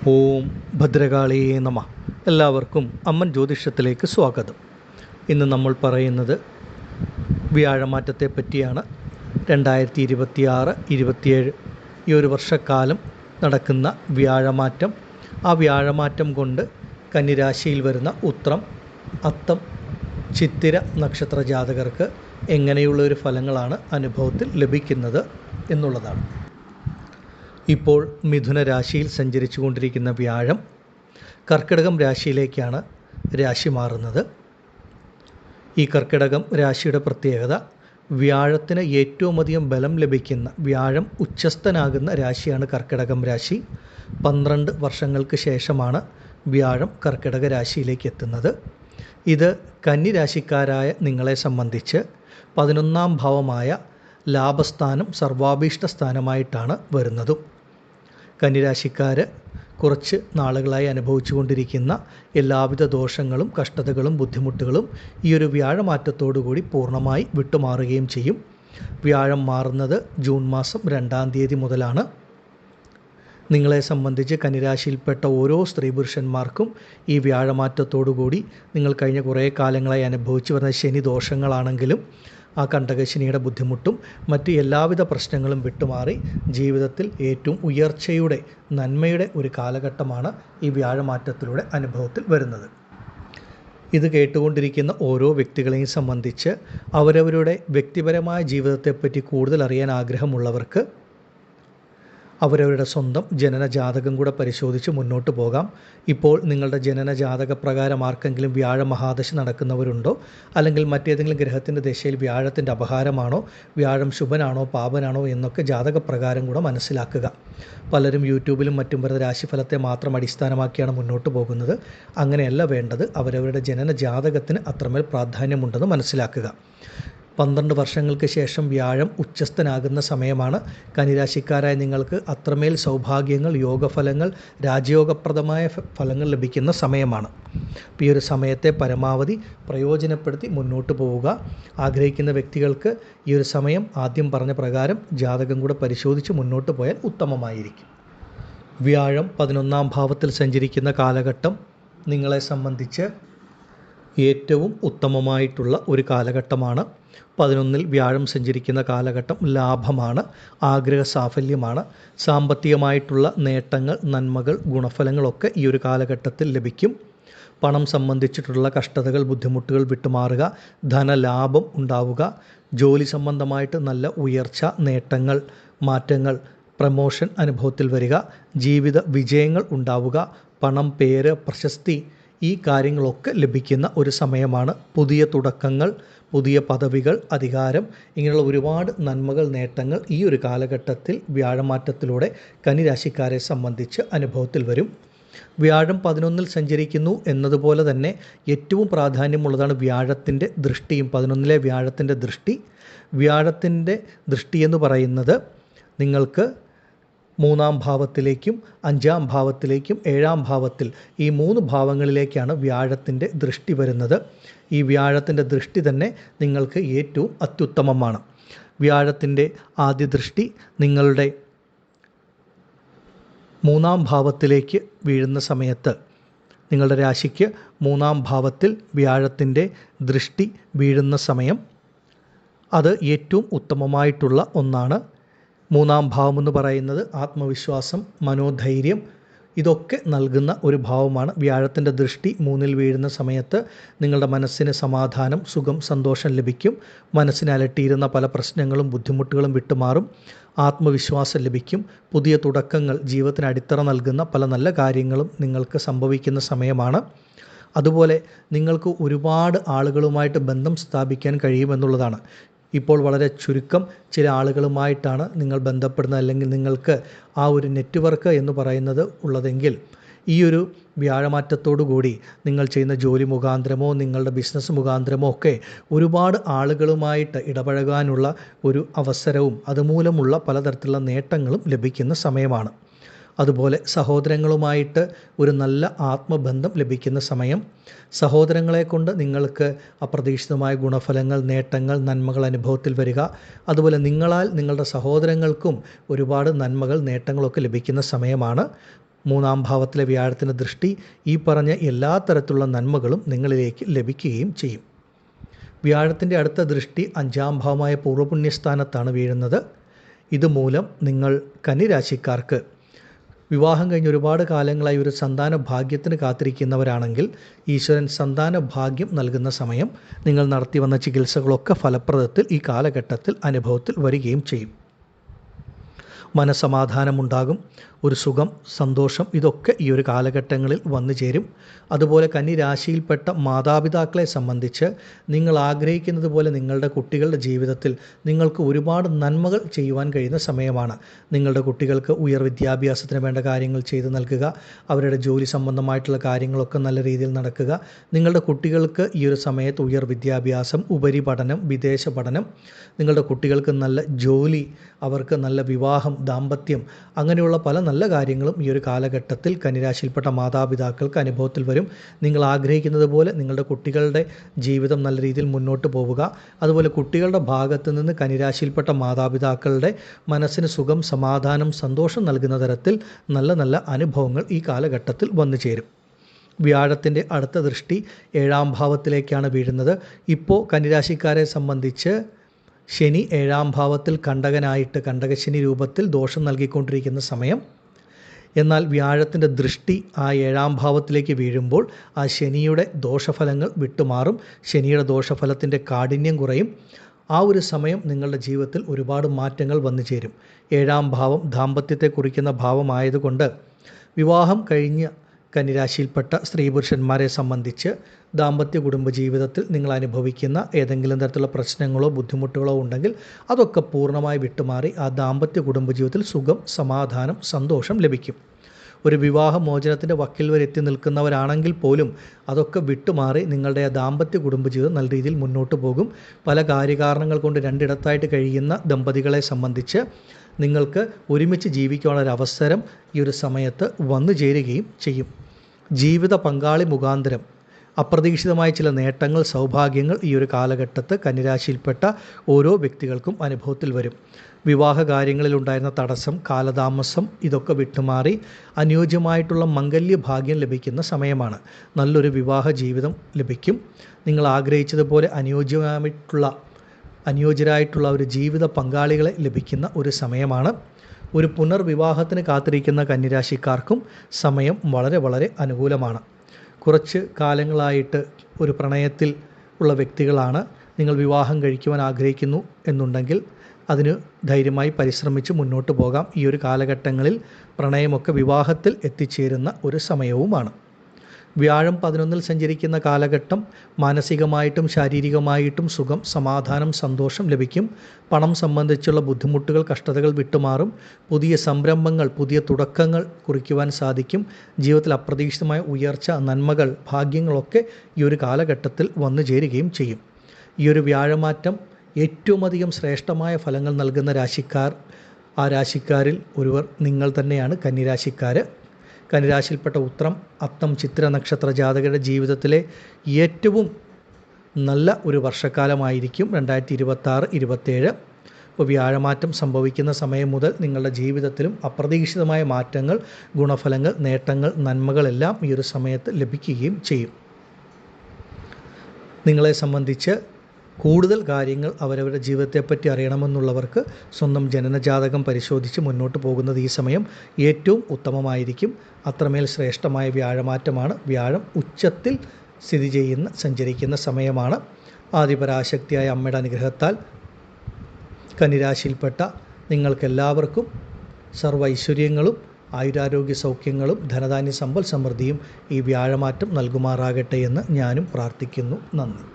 ഓം ഭദ്രകാളിയേ നമ. എല്ലാവർക്കും അമ്മൻ ജ്യോതിഷത്തിലേക്ക് സ്വാഗതം. ഇന്ന് നമ്മൾ പറയുന്നത് വ്യാഴമാറ്റത്തെ പറ്റിയാണ്. 2026-27 ഈ ഒരു വർഷക്കാലം നടക്കുന്ന വ്യാഴമാറ്റം, ആ വ്യാഴമാറ്റം കൊണ്ട് കന്നിരാശിയിൽ വരുന്ന ഉത്രം, അത്തം, ചിത്തിര നക്ഷത്ര ജാതകർക്ക് എങ്ങനെയുള്ളൊരു ഫലങ്ങളാണ് അനുഭവത്തിൽ ലഭിക്കുന്നത് എന്നുള്ളതാണ്. ഇപ്പോൾ മിഥുന രാശിയിൽ സഞ്ചരിച്ചു കൊണ്ടിരിക്കുന്ന വ്യാഴം കർക്കിടകം രാശിയിലേക്കാണ് രാശി മാറുന്നത്. ഈ കർക്കിടകം രാശിയുടെ പ്രത്യേകത, വ്യാഴത്തിന് ഏറ്റവും അധികം ബലം ലഭിക്കുന്ന, വ്യാഴം ഉച്ചസ്ഥനാകുന്ന രാശിയാണ് കർക്കിടകം രാശി. 12 വർഷങ്ങൾക്ക് ശേഷമാണ് വ്യാഴം കർക്കിടക രാശിയിലേക്ക് എത്തുന്നത്. ഇത് കന്നി രാശിക്കാരായ നിങ്ങളെ സംബന്ധിച്ച് 11ാം ഭാവമായ ലാഭസ്ഥാനം സർവാഭീഷ്ട സ്ഥാനമായിട്ടാണ് വരുന്നതും. കന്നിരാശിക്കാർ കുറച്ച് നാളുകളായി അനുഭവിച്ചു കൊണ്ടിരിക്കുന്ന എല്ലാവിധ ദോഷങ്ങളും കഷ്ടതകളും ബുദ്ധിമുട്ടുകളും ഈ ഒരു വ്യാഴമാറ്റത്തോടുകൂടി പൂർണ്ണമായി വിട്ടുമാറുകയും ചെയ്യും. വ്യാഴം മാറുന്നത് ജൂൺ മാസം 2-ാം തീയതി മുതലാണ്. നിങ്ങളെ സംബന്ധിച്ച് കന്നിരാശിയിൽപ്പെട്ട ഓരോ സ്ത്രീ പുരുഷന്മാർക്കും ഈ വ്യാഴമാറ്റത്തോടുകൂടി നിങ്ങൾ കഴിഞ്ഞ കുറേ കാലങ്ങളായി അനുഭവിച്ചു വരുന്ന ശനി ദോഷങ്ങളാണെങ്കിലും ആ കണ്ടകശനിയുടെ ബുദ്ധിമുട്ടും മറ്റ് എല്ലാവിധ പ്രശ്നങ്ങളും വിട്ടുമാറി ജീവിതത്തിൽ ഏറ്റവും ഉയർച്ചയുടെ, നന്മയുടെ ഒരു കാലഘട്ടമാണ് ഈ വ്യാഴമാറ്റത്തിലൂടെ അനുഭവത്തിൽ വരുന്നത്. ഇത് കേട്ടുകൊണ്ടിരിക്കുന്ന ഓരോ വ്യക്തികളെയും സംബന്ധിച്ച് അവരവരുടെ വ്യക്തിപരമായ ജീവിതത്തെപ്പറ്റി കൂടുതൽ അറിയാൻ ആഗ്രഹമുള്ളവർക്ക് അവരവരുടെ സ്വന്തം ജനന ജാതകം കൂടെ പരിശോധിച്ച് മുന്നോട്ട് പോകാം. ഇപ്പോൾ നിങ്ങളുടെ ജനന ജാതക പ്രകാരം ആർക്കെങ്കിലും വ്യാഴ മഹാദശ നടക്കുന്നവരുണ്ടോ, അല്ലെങ്കിൽ മറ്റേതെങ്കിലും ഗ്രഹത്തിൻ്റെ ദശയിൽ വ്യാഴത്തിൻ്റെ അപഹാരമാണോ, വ്യാഴം ശുഭനാണോ പാപനാണോ എന്നൊക്കെ ജാതകപ്രകാരം കൂടെ മനസ്സിലാക്കുക. പലരും യൂട്യൂബിലും മറ്റും വരുന്ന രാശിഫലത്തെ മാത്രം അടിസ്ഥാനമാക്കിയാണ് മുന്നോട്ട് പോകുന്നത്. അങ്ങനെയല്ല വേണ്ടത്. അവരവരുടെ ജനന ജാതകത്തിന് അത്രമേൽ പ്രാധാന്യമുണ്ടെന്ന് മനസ്സിലാക്കുക. 12 വർഷങ്ങൾക്ക് ശേഷം വ്യാഴം ഉച്ചസ്ഥനാകുന്ന സമയമാണ്. കന്നിരാശിക്കാരായ നിങ്ങൾക്ക് അത്രമേൽ സൗഭാഗ്യങ്ങൾ, യോഗഫലങ്ങൾ, രാജയോഗപ്രദമായ ഫലങ്ങൾ ലഭിക്കുന്ന സമയമാണ്. ഈ ഒരു സമയത്തെ പരമാവധി പ്രയോജനപ്പെടുത്തി മുന്നോട്ട് പോവുക. ആഗ്രഹിക്കുന്ന വ്യക്തികൾക്ക് ഈ ഒരു സമയം ആദ്യം പറഞ്ഞ പ്രകാരം ജാതകം കൂടെ പരിശോധിച്ച് മുന്നോട്ട് പോയാൽ ഉത്തമമായിരിക്കും. വ്യാഴം 11ാം ഭാവത്തിൽ സഞ്ചരിക്കുന്ന കാലഘട്ടം നിങ്ങളെ സംബന്ധിച്ച് ഏറ്റവും ഉത്തമമായിട്ടുള്ള ഒരു കാലഘട്ടമാണ്. 11ൽ വ്യാഴം സഞ്ചരിക്കുന്ന കാലഘട്ടം ലാഭമാണ്, ആഗ്രഹ സാഫല്യമാണ്. സാമ്പത്തികമായിട്ടുള്ള നേട്ടങ്ങൾ, നന്മകൾ, ഗുണഫലങ്ങളൊക്കെ ഈ ഒരു കാലഘട്ടത്തിൽ ലഭിക്കും. പണം സംബന്ധിച്ചിട്ടുള്ള കഷ്ടതകൾ, ബുദ്ധിമുട്ടുകൾ വിട്ടുമാറുക, ധനലാഭം ഉണ്ടാവുക, ജോലി സംബന്ധമായിട്ട് നല്ല ഉയർച്ച, നേട്ടങ്ങൾ, മാറ്റങ്ങൾ, പ്രമോഷൻ അനുഭവത്തിൽ വരിക, ജീവിത വിജയങ്ങൾ ഉണ്ടാവുക, പണം, പേര്, പ്രശസ്തി, ഈ കാര്യങ്ങളൊക്കെ ലഭിക്കുന്ന ഒരു സമയമാണ്. പുതിയ തുടക്കങ്ങൾ, പുതിയ പദവികൾ, അധികാരം, ഇങ്ങനെയുള്ള ഒരുപാട് നന്മകൾ, നേട്ടങ്ങൾ ഈ ഒരു കാലഘട്ടത്തിൽ വ്യാഴമാറ്റത്തിലൂടെ കന്നിരാശിക്കാരെ സംബന്ധിച്ച് അനുഭവത്തിൽ വരും. വ്യാഴം 11ൽ സഞ്ചരിക്കുന്നു എന്നതുപോലെ തന്നെ ഏറ്റവും പ്രാധാന്യമുള്ളതാണ് വ്യാഴത്തിൻ്റെ ദൃഷ്ടിയും. 11ലെ വ്യാഴത്തിൻ്റെ ദൃഷ്ടി, വ്യാഴത്തിൻ്റെ ദൃഷ്ടി എന്ന് പറയുന്നത് നിങ്ങൾക്ക് 3-ാം ഭാവത്തിലേക്കും 5-ാം ഭാവത്തിലേക്കും 7-ാം ഭാവത്തിൽ, ഈ 3 ഭാവങ്ങളിലേക്കാണ് വ്യാഴത്തിൻ്റെ ദൃഷ്ടി വരുന്നത്. ഈ വ്യാഴത്തിൻ്റെ ദൃഷ്ടി തന്നെ നിങ്ങൾക്ക് ഏറ്റവും അത്യുത്തമമാണ്. വ്യാഴത്തിൻ്റെ ആദ്യ ദൃഷ്ടി നിങ്ങളുടെ 3-ാം ഭാവത്തിലേക്ക് വീഴുന്ന സമയത്ത്, നിങ്ങളുടെ രാശിക്ക് 3-ാം ഭാവത്തിൽ വ്യാഴത്തിൻ്റെ ദൃഷ്ടി വീഴുന്ന സമയം അത് ഏറ്റവും ഉത്തമമായിട്ടുള്ള ഒന്നാണ്. 3-ാം ഭാവം എന്ന് പറയുന്നത് ആത്മവിശ്വാസം, മനോധൈര്യം, ഇതൊക്കെ നൽകുന്ന ഒരു ഭാവമാണ്. വ്യാഴത്തിൻ്റെ ദൃഷ്ടി 3ൽ വീഴുന്ന സമയത്ത് നിങ്ങളുടെ മനസ്സിന് സമാധാനം, സുഖം, സന്തോഷം ലഭിക്കും. മനസ്സിനെ അലട്ടിയിരുന്ന പല പ്രശ്നങ്ങളും ബുദ്ധിമുട്ടുകളും വിട്ടുമാറും. ആത്മവിശ്വാസം ലഭിക്കും. പുതിയ തുടക്കങ്ങൾ, ജീവിതത്തിന് അടിത്തറ നൽകുന്ന പല നല്ല കാര്യങ്ങളും നിങ്ങൾക്ക് സംഭവിക്കുന്ന സമയമാണ്. അതുപോലെ നിങ്ങൾക്ക് ഒരുപാട് ആളുകളുമായിട്ട് ബന്ധം സ്ഥാപിക്കാൻ കഴിയുമെന്നുള്ളതാണ്. ഇപ്പോൾ വളരെ ചുരുക്കം ചില ആളുകളുമായിട്ടാണ് നിങ്ങൾ ബന്ധപ്പെടുന്നത്, അല്ലെങ്കിൽ നിങ്ങൾക്ക് ആ ഒരു നെറ്റ്വർക്ക് എന്ന് പറയുന്നത് ഉള്ളതെങ്കിൽ, ഈ ഒരു വ്യാഴമാറ്റത്തോടു കൂടി നിങ്ങൾ ചെയ്യുന്ന ജോലി മുഖാന്തരമോ നിങ്ങളുടെ ബിസിനസ് മുഖാന്തരമോ ഒക്കെ ഒരുപാട് ആളുകളുമായിട്ട് ഇടപഴകാനുള്ള ഒരു അവസരവും അതുമൂലമുള്ള പലതരത്തിലുള്ള നേട്ടങ്ങളും ലഭിക്കുന്ന സമയമാണ്. അതുപോലെ സഹോദരങ്ങളുമായിട്ട് ഒരു നല്ല ആത്മബന്ധം ലഭിക്കുന്ന സമയം, സഹോദരങ്ങളെ കൊണ്ട് നിങ്ങൾക്ക് അപ്രതീക്ഷിതമായ ഗുണഫലങ്ങൾ, നേട്ടങ്ങൾ, നന്മകൾ അനുഭവത്തിൽ വരിക. അതുപോലെ നിങ്ങളാൽ നിങ്ങളുടെ സഹോദരങ്ങൾക്കും ഒരുപാട് നന്മകൾ, നേട്ടങ്ങളൊക്കെ ലഭിക്കുന്ന സമയമാണ്. മൂന്നാം ഭാവത്തിലെ വ്യാഴത്തിൻ്റെ ദൃഷ്ടി ഈ പറഞ്ഞ എല്ലാ തരത്തിലുള്ള നന്മകളും നിങ്ങളിലേക്ക് ലഭിക്കുകയും ചെയ്യും. വ്യാഴത്തിൻ്റെ അടുത്ത ദൃഷ്ടി 5-ാം ഭാവമായ പൂർവ്വപുണ്യസ്ഥാനത്താണ് വീഴുന്നത്. ഇതുമൂലം നിങ്ങൾ കന്നിരാശിക്കാർക്ക് വിവാഹം കഴിഞ്ഞ് ഒരുപാട് കാലങ്ങളായി ഒരു സന്താന ഭാഗ്യത്തിന് കാത്തിരിക്കുന്നവരാണെങ്കിൽ ഈശ്വരൻ സന്താന ഭാഗ്യം നൽകുന്ന സമയം നിങ്ങൾ നടത്തി വന്ന ചികിത്സകളൊക്കെ ഫലപ്രദത്തിൽ ഈ കാലഘട്ടത്തിൽ അനുഭവത്തിൽ വരികയും ചെയ്യും. മനസ്സമാധാനമുണ്ടാകും, ഒരു സുഖം, സന്തോഷം ഇതൊക്കെ ഈ ഒരു കാലഘട്ടങ്ങളിൽ വന്നു ചേരും. അതുപോലെ കന്നിരാശിയിൽപ്പെട്ട മാതാപിതാക്കളെ സംബന്ധിച്ച് നിങ്ങൾ ആഗ്രഹിക്കുന്നത് പോലെ നിങ്ങളുടെ കുട്ടികളുടെ ജീവിതത്തിൽ നിങ്ങൾക്ക് ഒരുപാട് നന്മകൾ ചെയ്യുവാൻ കഴിയുന്ന സമയമാണ്. നിങ്ങളുടെ കുട്ടികൾക്ക് ഉയർ വിദ്യാഭ്യാസത്തിന് വേണ്ട കാര്യങ്ങൾ ചെയ്തു നൽകുക, അവരുടെ ജോലി സംബന്ധമായിട്ടുള്ള കാര്യങ്ങളൊക്കെ നല്ല രീതിയിൽ നടക്കുക. നിങ്ങളുടെ കുട്ടികൾക്ക് ഈ ഒരു സമയത്ത് ഉയർ വിദ്യാഭ്യാസം, ഉപരിപഠനം, വിദേശ പഠനം, നിങ്ങളുടെ കുട്ടികൾക്ക് നല്ല ജോലി, അവർക്ക് നല്ല വിവാഹം, ദാമ്പത്യം, അങ്ങനെയുള്ള പല നല്ല കാര്യങ്ങളും ഈ ഒരു കാലഘട്ടത്തിൽ കന്നിരാശിയിൽപ്പെട്ട മാതാപിതാക്കൾക്ക് അനുഭവത്തിൽ വരും. നിങ്ങൾ ആഗ്രഹിക്കുന്നത് പോലെ നിങ്ങളുടെ കുട്ടികളുടെ ജീവിതം നല്ല രീതിയിൽ മുന്നോട്ട് പോവുക. അതുപോലെ കുട്ടികളുടെ ഭാഗത്ത് നിന്ന് കന്നിരാശിയിൽപ്പെട്ട മാതാപിതാക്കളുടെ മനസ്സിന് സുഖം, സമാധാനം, സന്തോഷം നൽകുന്ന തരത്തിൽ നല്ല നല്ല അനുഭവങ്ങൾ ഈ കാലഘട്ടത്തിൽ വന്നു ചേരും. വ്യാഴത്തിൻ്റെ അടുത്ത ദൃഷ്ടി 7-ാം ഭാവത്തിലേക്കാണ് വീഴുന്നത്. ഇപ്പോൾ കന്നിരാശിക്കാരെ സംബന്ധിച്ച് ശനി 7-ാം ഭാവത്തിൽ കണ്ടകനായിട്ട് കണ്ടകശനി രൂപത്തിൽ ദോഷം നൽകിക്കൊണ്ടിരിക്കുന്ന സമയം. എന്നാൽ വ്യാഴത്തിൻ്റെ ദൃഷ്ടി ആ 7-ാം ഭാവത്തിലേക്ക് വീഴുമ്പോൾ ആ ശനിയുടെ ദോഷഫലങ്ങൾ വിട്ടുമാറും. ശനിയുടെ ദോഷഫലത്തിൻ്റെ കാഠിന്യം കുറയും. ആ ഒരു സമയം നിങ്ങളുടെ ജീവിതത്തിൽ ഒരുപാട് മാറ്റങ്ങൾ വന്നു ചേരും. 7-ാം ഭാവം ദാമ്പത്യത്തെ കുറിക്കുന്ന ഭാവമായതുകൊണ്ട് വിവാഹം കഴിഞ്ഞ കന്നിരാശിയിൽപ്പെട്ട സ്ത്രീ പുരുഷന്മാരെ സംബന്ധിച്ച് ദാമ്പത്യ കുടുംബജീവിതത്തിൽ നിങ്ങൾ അനുഭവിക്കുന്ന ഏതെങ്കിലും തരത്തിലുള്ള പ്രശ്നങ്ങളോ ബുദ്ധിമുട്ടുകളോ ഉണ്ടെങ്കിൽ അതൊക്കെ പൂർണ്ണമായി വിട്ടുമാറി ആ ദാമ്പത്യ കുടുംബജീവിതത്തിൽ സുഖം, സമാധാനം, സന്തോഷം ലഭിക്കും. ഒരു വിവാഹമോചനത്തിൻ്റെ വക്കിൽ വരെ എത്തി നിൽക്കുന്നവരാണെങ്കിൽ പോലും അതൊക്കെ വിട്ടുമാറി നിങ്ങളുടെ ദാമ്പത്യ കുടുംബജീവിതം നല്ല രീതിയിൽ മുന്നോട്ട് പോകും. പല കാര്യകാരണങ്ങൾ കൊണ്ട് രണ്ടിടത്തായിട്ട് കഴിയുന്ന ദമ്പതികളെ സംബന്ധിച്ച് നിങ്ങൾക്ക് ഒരുമിച്ച് ജീവിക്കാനുള്ള ഒരു അവസരം ഈ ഒരു സമയത്ത് വന്നു ചേരുകയും ചെയ്യും. ജീവിത പങ്കാളി മുഖാന്തരം അപ്രതീക്ഷിതമായ ചില നേട്ടങ്ങൾ, സൗഭാഗ്യങ്ങൾ ഈ ഒരു കാലഘട്ടത്ത് കന്നിരാശിയിൽപ്പെട്ട ഓരോ വ്യക്തികൾക്കും അനുഭവത്തിൽ വരും. വിവാഹ കാര്യങ്ങളിലുണ്ടായിരുന്ന തടസ്സം, കാലതാമസം ഇതൊക്കെ വിട്ടുമാറി അനുയോജ്യമായിട്ടുള്ള മംഗല്യ ഭാഗ്യം ലഭിക്കുന്ന സമയമാണ്. നല്ലൊരു വിവാഹ ജീവിതം ലഭിക്കും. നിങ്ങൾ ആഗ്രഹിച്ചതുപോലെ അനുയോജ്യരായിട്ടുള്ള ഒരു ജീവിത പങ്കാളികളെ ലഭിക്കുന്ന ഒരു സമയമാണ്. ഒരു പുനർവിവാഹത്തിന് കാത്തിരിക്കുന്ന കന്നിരാശിക്കാർക്കും സമയം വളരെ വളരെ അനുകൂലമാണ്. കുറച്ച് കാലങ്ങളായിട്ട് ഒരു പ്രണയത്തിൽ ഉള്ള വ്യക്തികളാണ്. നിങ്ങൾ വിവാഹം കഴിക്കുവാൻ ആഗ്രഹിക്കുന്നു എന്നുണ്ടെങ്കിൽ അതിന് ധൈര്യമായി പരിശ്രമിച്ച് മുന്നോട്ട് പോകാം. ഈ ഒരു കാലഘട്ടങ്ങളിൽ പ്രണയമൊക്കെ വിവാഹത്തിൽ എത്തിച്ചേരുന്ന ഒരു സമയവുമാണ്. വ്യാഴം 11-ൽ സഞ്ചരിക്കുന്ന കാലഘട്ടം മാനസികമായിട്ടും ശാരീരികമായിട്ടും സുഖം, സമാധാനം, സന്തോഷം ലഭിക്കും. പണം സംബന്ധിച്ചുള്ള ബുദ്ധിമുട്ടുകൾ, കഷ്ടതകൾ വിട്ടുമാറും. പുതിയ സംരംഭങ്ങൾ, പുതിയ തുടക്കങ്ങൾ കുറിക്കുവാൻ സാധിക്കും. ജീവിതത്തിൽ അപ്രതീക്ഷിതമായ ഉയർച്ച, നന്മകൾ, ഭാഗ്യങ്ങളൊക്കെ ഈ ഒരു കാലഘട്ടത്തിൽ വന്നു ചേരുകയും ചെയ്യും. ഈ ഒരു വ്യാഴമാറ്റം ഏറ്റവും അധികം ശ്രേഷ്ഠമായ ഫലങ്ങൾ നൽകുന്ന രാശിക്കാർ, ആ രാശിക്കാരിൽ ഒരുവർ നിങ്ങൾ തന്നെയാണ് കന്നിരാശിക്കാർ. കന്നിരാശിയിൽപ്പെട്ട ഉത്രം, അത്തം, ചിത്ര നക്ഷത്ര ജാതകരുടെ ജീവിതത്തിലെ ഏറ്റവും നല്ല ഒരു വർഷക്കാലമായിരിക്കും 2026-27. ഇപ്പോൾ വ്യാഴമാറ്റം സംഭവിക്കുന്ന സമയം മുതൽ നിങ്ങളുടെ ജീവിതത്തിലും അപ്രതീക്ഷിതമായ മാറ്റങ്ങൾ, ഗുണഫലങ്ങൾ, നേട്ടങ്ങൾ, നന്മകളെല്ലാം ഈ ഒരു സമയത്ത് ലഭിക്കുകയും ചെയ്യും. നിങ്ങളെ സംബന്ധിച്ച് കൂടുതൽ കാര്യങ്ങൾ അവരവരുടെ ജീവിതത്തെപ്പറ്റി അറിയണമെന്നുള്ളവർക്ക് സ്വന്തം ജനനജാതകം പരിശോധിച്ച് മുന്നോട്ട് പോകുന്നത് ഈ സമയം ഏറ്റവും ഉത്തമമായിരിക്കും. അത്രമേൽ ശ്രേഷ്ഠമായ വ്യാഴമാറ്റമാണ്. വ്യാഴം ഉച്ചത്തിൽ സഞ്ചരിക്കുന്ന സമയമാണ്. ആദിപരാശക്തിയായ അമ്മയുടെ അനുഗ്രഹത്താൽ കന്നിരാശിയിൽപ്പെട്ട നിങ്ങൾക്കെല്ലാവർക്കും സർവ്വ ഐശ്വര്യങ്ങളും ആയുരാരോഗ്യ സൗഖ്യങ്ങളും ധനധാന്യ സമ്പൽ സമൃദ്ധിയും ഈ വ്യാഴമാറ്റം നൽകുമാറാകട്ടെ എന്ന് ഞാനും പ്രാർത്ഥിക്കുന്നു. നന്ദി.